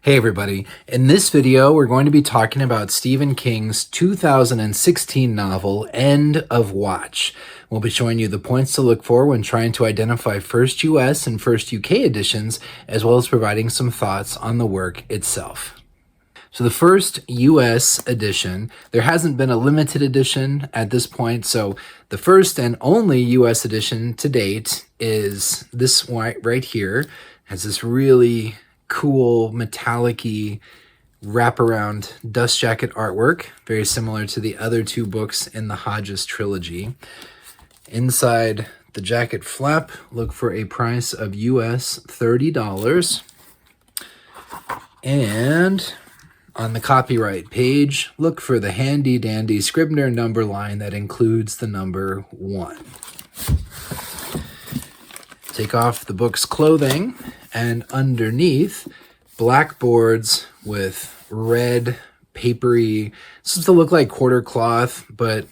Hey everybody, in this video we're going to be talking about Stephen King's 2016 novel, End of Watch. We'll be showing you the points to look for when trying to identify first US and first UK editions, as well as providing some thoughts on the work itself. So the first US edition, there hasn't been a limited edition at this point, so the first and only US edition to date is this one right here. It has this really cool metallic-y wraparound dust jacket artwork, very similar to the other two books in the Hodges trilogy. Inside the jacket flap, look for a price of US $30. And on the copyright page, look for the handy-dandy Scribner number line that includes the number 1. Take off the book's clothing, and underneath, blackboards with red, papery, this is to look like quarter cloth, but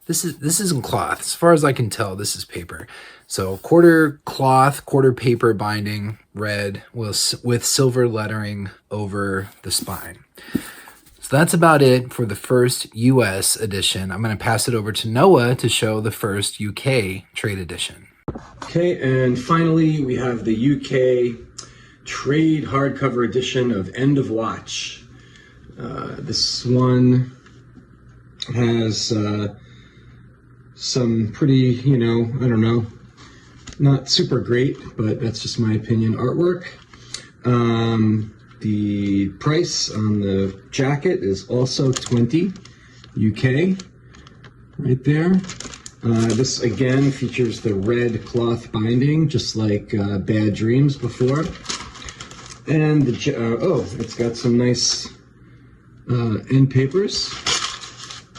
this isn't cloth. As far as I can tell, this is paper. So quarter cloth, quarter paper binding, red, with silver lettering over the spine. So that's about it for the first US edition. I'm going to pass it over to Noah to show the first UK trade edition. Okay, and finally we have the UK trade hardcover edition of End of Watch. This one has some pretty, I don't know, not super great, but that's just my opinion, artwork. The price on the jacket is also 20 UK, right there. This again features the red cloth binding, just like Bad Dreams before. And it's got some nice end papers.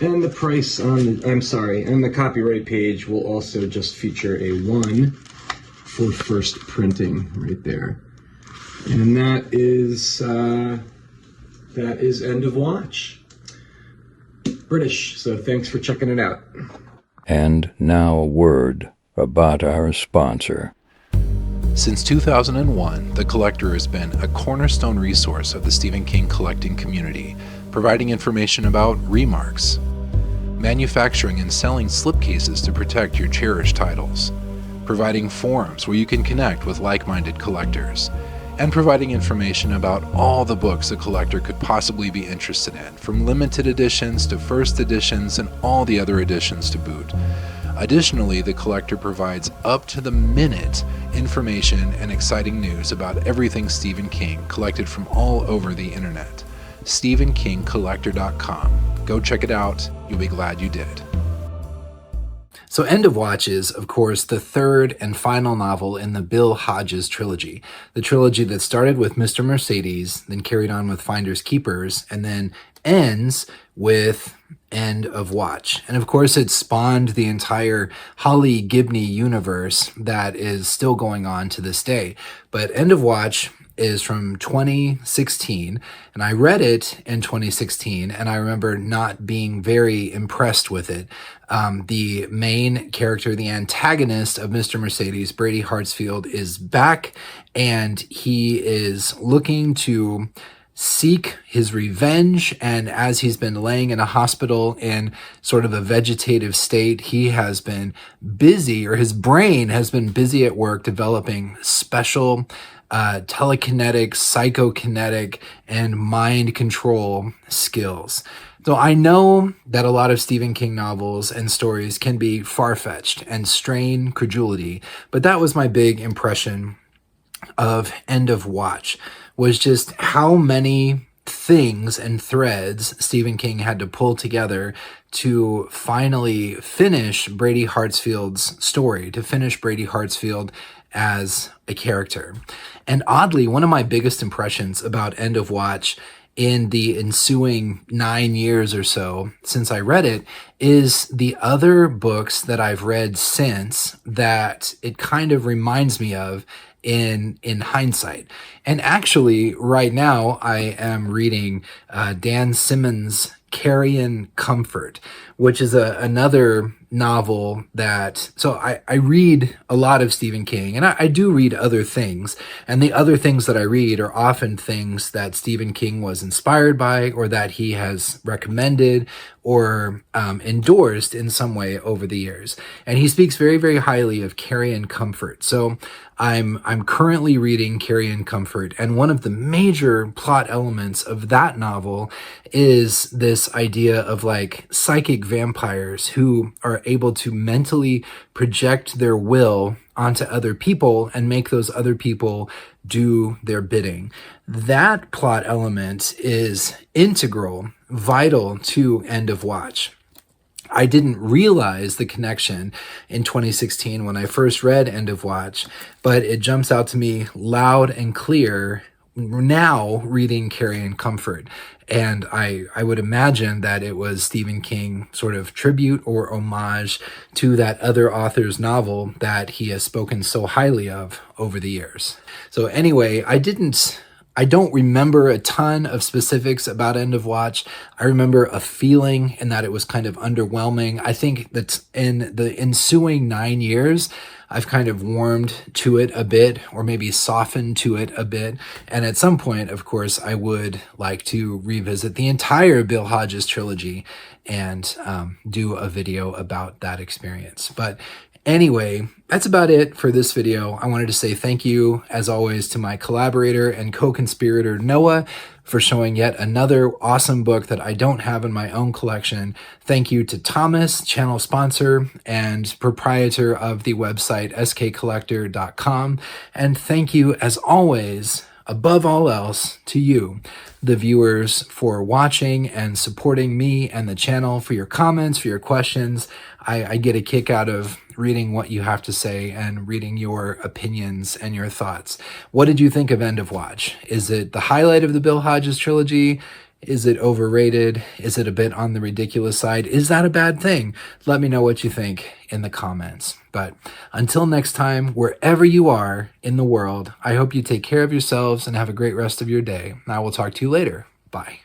And the price on the copyright page will also just feature a 1 for first printing right there. And that is End of Watch. British, so thanks for checking it out. And now a word about our sponsor. Since 2001, The Collector has been a cornerstone resource of the Stephen King collecting community, providing information about remarks, manufacturing and selling slipcases to protect your cherished titles, providing forums where you can connect with like-minded collectors, and providing information about all the books a collector could possibly be interested in, from limited editions to first editions and all the other editions to boot. Additionally, The Collector provides up-to-the-minute information and exciting news about everything Stephen King, collected from all over the internet. StephenKingCollector.com. Go check it out. You'll be glad you did. So End of Watch is, of course, the third and final novel in the Bill Hodges trilogy. The trilogy that started with Mr. Mercedes, then carried on with Finders Keepers, and then ends with End of Watch. And of course, it spawned the entire Holly Gibney universe that is still going on to this day. But End of Watch is from 2016, and I read it in 2016, and I remember not being very impressed with it. The main character, the antagonist of Mr. Mercedes, Brady Hartsfield, is back, and he is looking to seek his revenge, and as he's been laying in a hospital in sort of a vegetative state, he has been busy, or his brain has been busy at work developing special telekinetic, psychokinetic, and mind control skills. So I know that a lot of Stephen King novels and stories can be far-fetched and strain credulity, but that was my big impression of End of Watch, was just how many things and threads Stephen King had to pull together to finally finish Brady Hartsfield's story, to finish Brady Hartsfield as a character. And oddly, one of my biggest impressions about End of Watch in the ensuing 9 years or so since I read it is the other books that I've read since that it kind of reminds me of in hindsight. And actually, right now, I am reading Dan Simmons' Carrion Comfort, which is another novel that, so I read a lot of Stephen King, and I do read other things, and the other things that I read are often things that Stephen King was inspired by, or that he has recommended or endorsed in some way over the years. And he speaks very, very highly of Carrion Comfort. So I'm currently reading Carrion Comfort, and one of the major plot elements of that novel is this idea of like psychic vampires who are able to mentally project their will onto other people and make those other people do their bidding. That plot element is integral, vital to End of Watch. I didn't realize the connection in 2016 when I first read End of Watch, but it jumps out to me loud and clear now reading Carrion Comfort. And I would imagine that it was Stephen King sort of tribute or homage to that other author's novel that he has spoken so highly of over the years. So anyway, I don't remember a ton of specifics about End of Watch. I remember a feeling in that it was kind of underwhelming. I think that in the ensuing 9 years, I've kind of warmed to it a bit, or maybe softened to it a bit. And at some point, of course, I would like to revisit the entire Bill Hodges trilogy and do a video about that experience. But anyway, that's about it for this video. I wanted to say thank you, as always, to my collaborator and co-conspirator, Noah, for showing yet another awesome book that I don't have in my own collection. Thank you to Thomas, channel sponsor and proprietor of the website skcollector.com. And thank you, as always, above all else, to you, the viewers, for watching and supporting me and the channel, for your comments, for your questions. I get a kick out of reading what you have to say and reading your opinions and your thoughts. What did you think of End of Watch? Is it the highlight of the Bill Hodges trilogy? Is it overrated? Is it a bit on the ridiculous side? Is that a bad thing? Let me know what you think in the comments. But until next time, wherever you are in the world, I hope you take care of yourselves and have a great rest of your day. I will talk to you later. Bye.